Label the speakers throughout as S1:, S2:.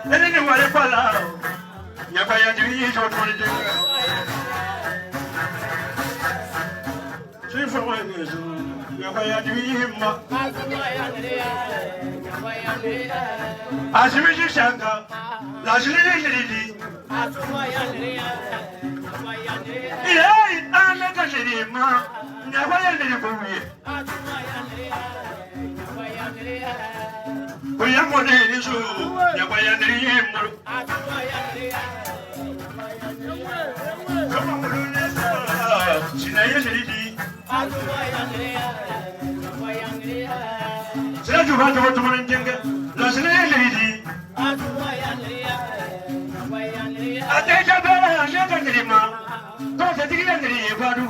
S1: And then you want to follow. Yabaya do you don't want to do it. 3 for 1 years. Yabaya do you as you wish Shanga, largely. Yeah, I'm like a lady, ma. Yabaya did we are more than you, Yabaya did come on, Sinai. Say you want to go to Moringa, listen, lady. I take a better and younger than him. Don't take it under the Badu.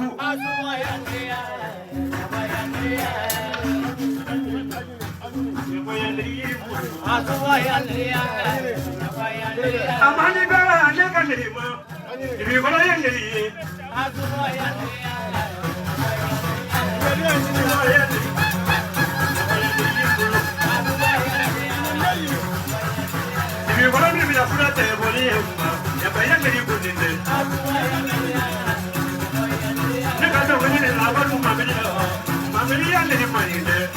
S1: I'm only better and younger than him. If you're going to get it, if you're going to be a flat table, you're very good in it. Look at the women in our room, Mammy, and the money there.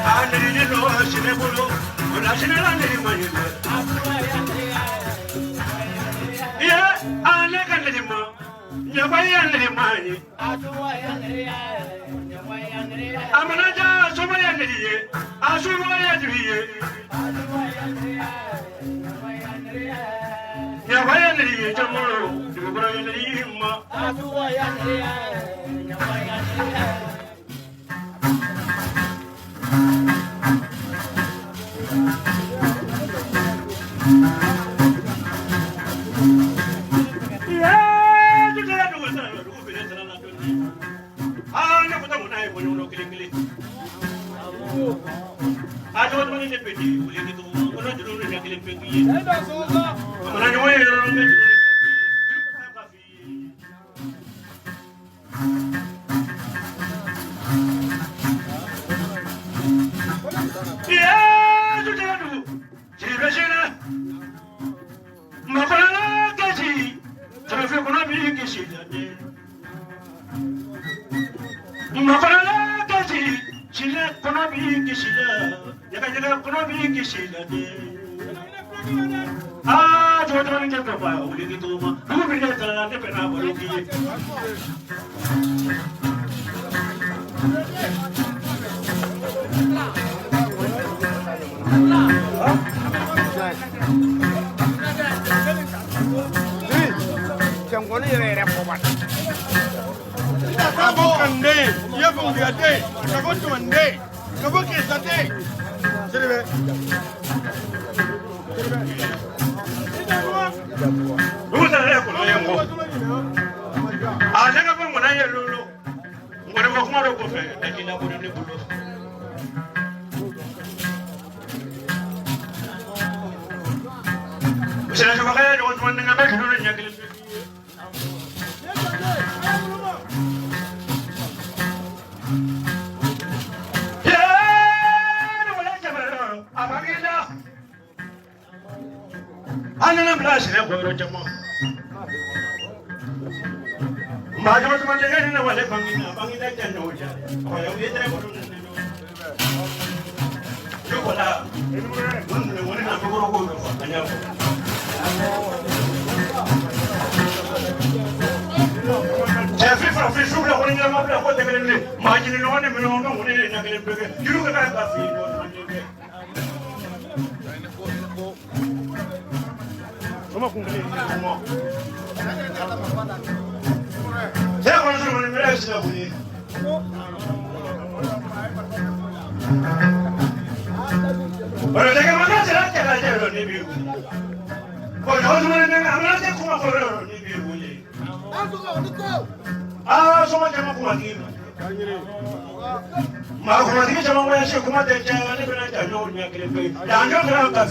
S1: I didn't know she never know, but I should not have money there. Yeah, I like a little more. You're very little money. I'm not so many. I should want to be. You're very tomorrow. You're very I don't want to pity you. We need to go to the pity. Yeah, you do. Chirashina. Mapala Gazi. Traffic be kissing. Mapala Gazi. Chile Konobi Kishila, Yakaka Konobi Kishila. Ah, don't get the fire, we need to move it at the Penabologi. I'm going to get a forward. One day, you have to be a day. You go to one day. You go to a day. Who's a level? I never go when I hear Lulu. When I walk more of it, I did not put in the book. Senator Mahad was one thing about Lulu. I'm not going to go. Madam, I'm going to go. I'm going to go.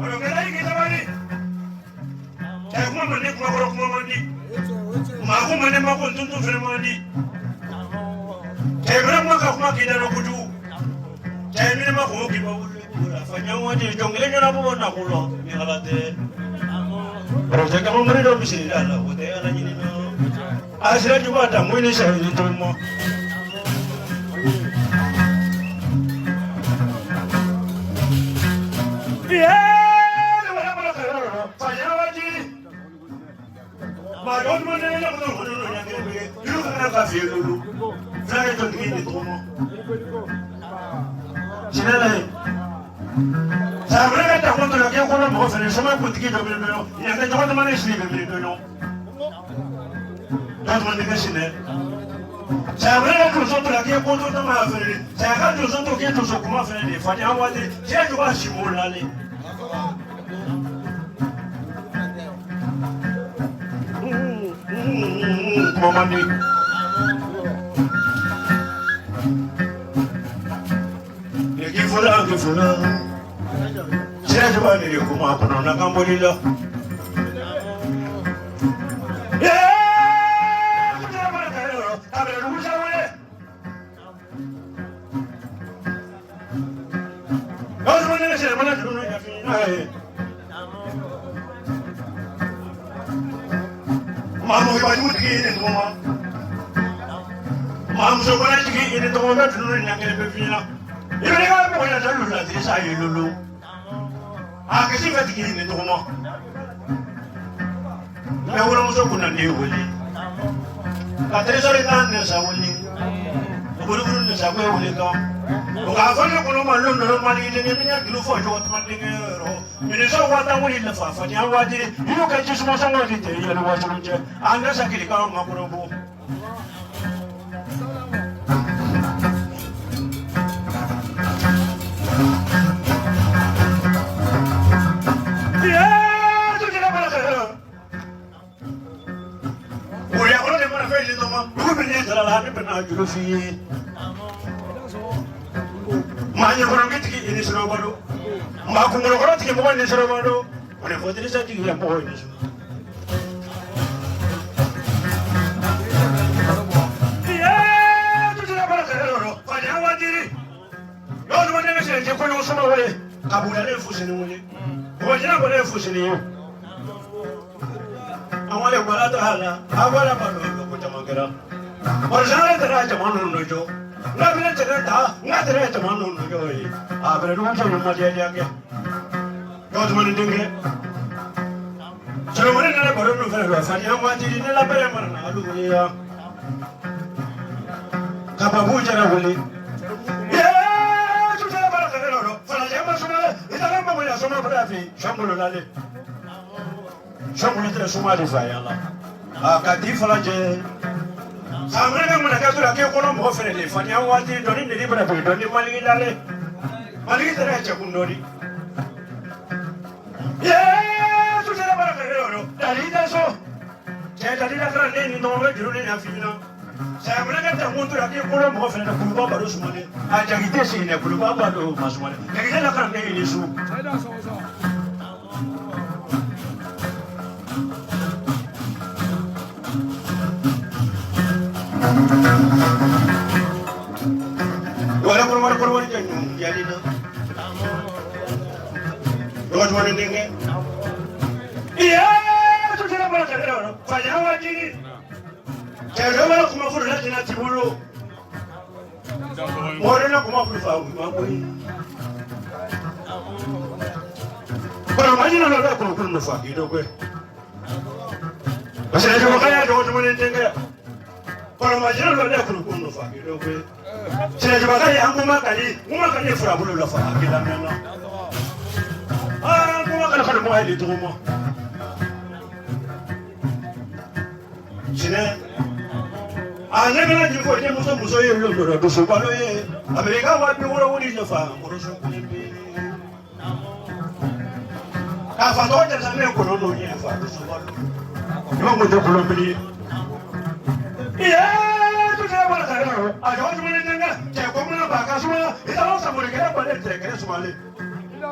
S1: Olo kala iki tabani. Kuma mane kuma boro kuma mandi. Ma kuma ne ma ko tuntu fere mandi. Tebra ma ka kuma kidaro kudu. Tebra ma ko ki ba wulu. Fanya wadi jongile nyana bo na kulo. Ni halate. Pero te kamo mari do bisi ala o te ala nyini no. Asira juba ta mo ni sa ni to mo.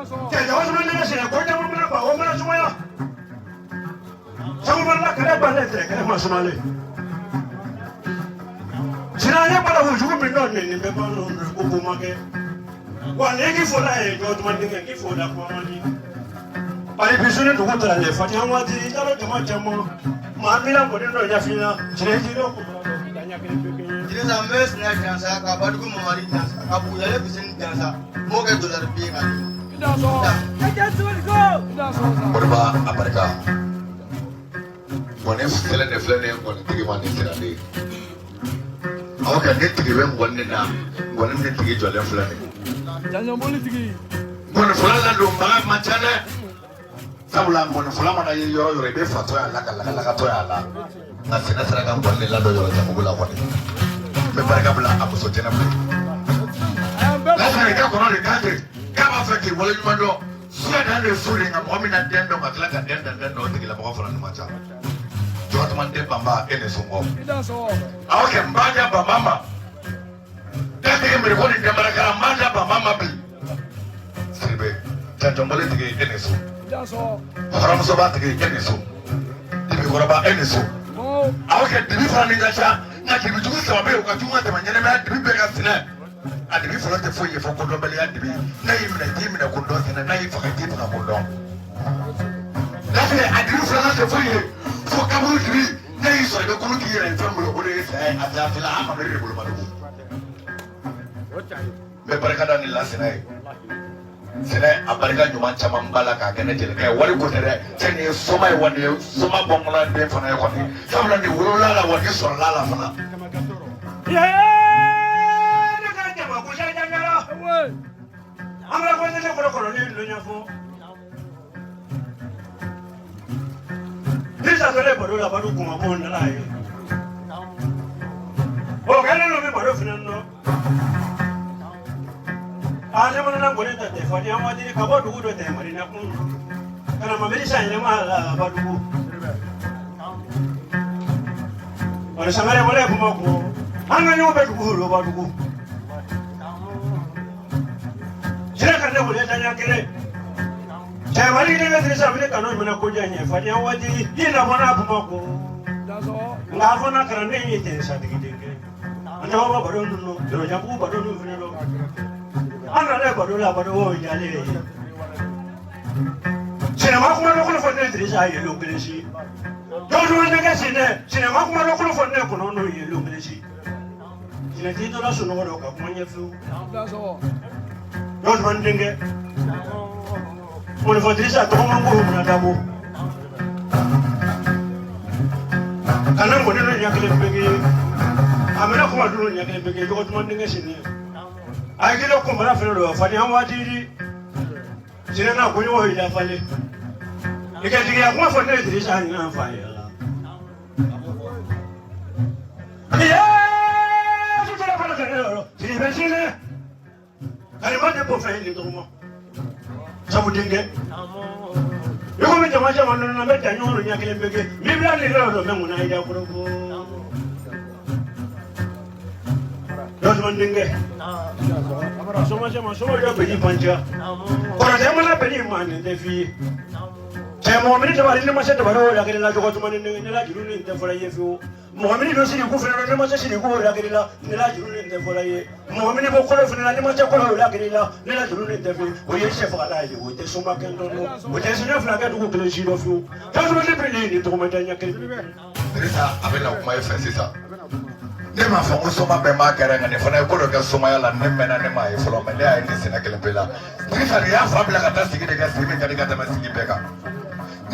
S1: Kaya wasu mun ne sine ko ta mun ba o mun suma ya. Sabu mun la kare ba ne te kare ma suma le. Sina ne ba la hu ju min non ne be ba no ko ko ma ke. Wa ne ki fo la e jo to man de ki fo la ko ma ni. Pari bisune to ko tra le fa ta wa ti ta lo to ma chamo. Ma mi la ko de no ya fina. Sine ji do ko.
S2: Jadi sampai sebenarnya jangan kabar dulu mau hari jangan kabu ya bisin jangan mau ke dolar lebih kan.
S3: Berapa Amerika? Mana selain Netflix yang mana tiga mana sih ada? Awak kan net tiga yang mana net tiga jual Netflix ni.
S4: Jangan boleh tiga.
S3: Mana Netflix lah dong banget macam ni. Sabulah mana Netflix mana yang yoro rebe fatwa laka toya lah. Nasi seragam boleh lah dong yoro jamu gula boleh. Mereka bilang aku sojena boleh. Lalu mereka konon dikatakan, kamu fikir boleh cuma do, sudah ada suring, kamu minat dendong, atlah kan dendong, tinggal bawa orang macam. Jual teman dia bamba, ini semua. Awak kembali bamba, tapi mereka ni dia mereka mana bamba beli. Seribu, jangan boleh tinggi ini semua. Orang sobat tinggi ini semua. Tapi korban ini semua. Awak demi orang ini saja. Nanti juga sama beliau cuma temannya namanya demi bekas sini. Ada demi kalau terfoye fokus beli ada demi. Naik mana kundang sini, naik pakai tim nak kundang. Tapi ada demi kalau terfoye fokus kamu demi. Naik soalnya kalau kira itu boleh saya ada filah apa beri boleh malu. Mereka dah nilai sini. Sini Amerika cuma macam bala kagaknya jadi kayak wali kutere. Jadi semua wali semua bangla dia fana yang wali. Sama ni urula wali sorala fana.
S1: Yeah, nak kerja apa? Kucing jangan lah. Amra kau ni kalau ni dunia fu. Ni sahule baru kuma pun nalai. Oh, kalau ni baru finan no. Ada mana nak boleh tak? Fadi awak jadi kabar dulu tu teh mari nak pun. Karena membeli saya malah baru. Orang sangat boleh pemaku. Hanya ni obat dulu baru. Siapa kerja boleh tanya kira. Saya mari ni nak terasa boleh kanon mana kujanya. Fadi awak jadi dia nak mana pemaku. Enggak apa nak kerana ini terasa dikit. Anda awak baru dulu. Terus jambu baru dulu. Anda le baru jale. Sinema kuma lo kulo fonne dirisa ye lo belesi. Dodo ne ga sinema kuma lo kulo fonne ko no ye lo belesi. Sine ti do la sunu ko ka kuma nye fu. Dodo man dinge. Mo le fo dirisa to mo ngo mo na dabo. Kana mo ne nyakle bege. Amena kuma dulu nyakle bege ko to man dinge sine. Agilo kumbara fero fani hawadiri sina na kunyo ila fale ikatikia kwa fone dirisha ni afaya ya tutala fala kanero sibesine kalimande po faili ndoma sabu dinge yuko mje macha maneno na mbeta nyoro nyakile mbege biblia ni leo mengu na ida kurogo Dodo mandinge. Soma yo beni panja. Kora tema na beni mane defi. Mohammed tabari ni masha tabaro la kila joko tumani ni la jiruni ndefola yefu. Mohammed no siri kufuna no masha siri ko la kila ni la jiruni ndefola ye. Mohammed bo ko funa ni masha ko la kila ni la jiruni ndefi. O ye chef ala ye o te soma kendo no. O te sina funa ka du ko jiro fu. Tazo ni beni ni to matanya kele.
S3: Risa abela kuma ye fensisa. Ne ma fɔ ko soma bɛɛ ma kɛra nka nin fana ye ko dɔ kɛ somaya la ne mɛnna ne ma ye fɔlɔ mɛ ne y'a ye ne senna kelen pe la Dirisa nin y'a fa bila ka taa sigi de kɛ sigi min ka di ka tɛmɛ sigi bɛɛ kan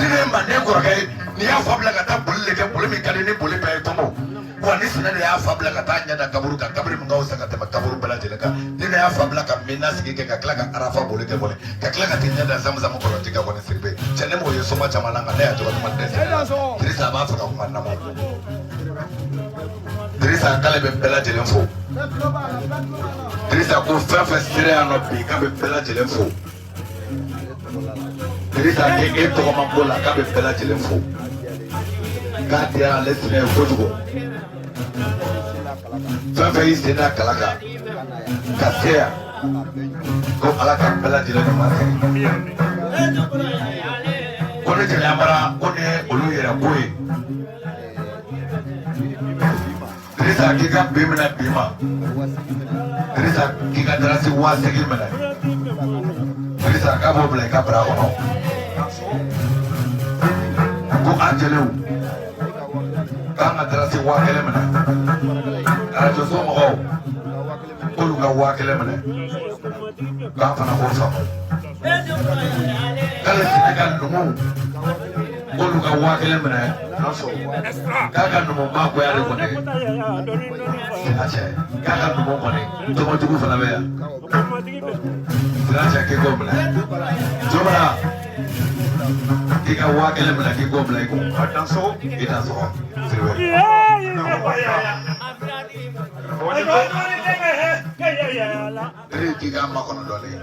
S3: ni ne ma ne kɔrɔkɛ ye nin y'a fa bila ka taa boli de kɛ boli min ka di ni boli bɛɛ ye tɔmɔ wa ni sinɛ de y'a fa bila ka taa ɲɛ da kaburu kan kaburu min ka wusa ka tɛmɛ kaburu bɛɛ lajɛlen kan ni ne y'a fa bila ka minna sigi kɛ ka tila ka arafa boli kɛ bɔle ka tila ka t'i ɲɛ da zamuzamu kɔrɔ tigɛ kɔni siribe cɛ ne m'o ye soma caman na nka ne y'a tɔgɔ duman dɛsɛ Dirisa a b'a fɛ ka kuma namɔ Dirisa k'ale bɛ bɛɛ lajɛlen fo Dirisa ko fɛn fɛn sera yan nɔ bi k'a bɛ bɛɛ lajɛlen fo Dirisa ni e tɔgɔ ma bɔ la k'a bɛ bɛɛ lajɛlen fo k'a dira ale sinɛ ye kojugu fɛn fɛn y'i sen da kala kan ka se yan ko ala ka bela dile ni ma kɛ ko ne jɛlɛ mara ko ne olu yɛrɛ ko ye Dirisa k'i ka bi minɛ bi ma Dirisa k'i ka darasi 8,000 minɛ Dirisa k'a b'o bila i ka bara kɔnɔ ko an jɛlenw k'an ka darasi 1,000 minɛ arajo so mɔgɔw k'olu ka 1,000 minɛ k'an fana k'o faamu k'ale Senegal numuw k'olu ka 1,000 minɛ k'a ka numu magoya de kɔni k'a ka numu kɔni tɔgɔtigiw fana bɛ yan Sirancɛ k'i k'o minɛ Jomara k'i ka 1,000 minɛ k'i k'o bila i kun i dansɔgɔ Siribe Diri k'i ka makɔnɔ dɔɔnin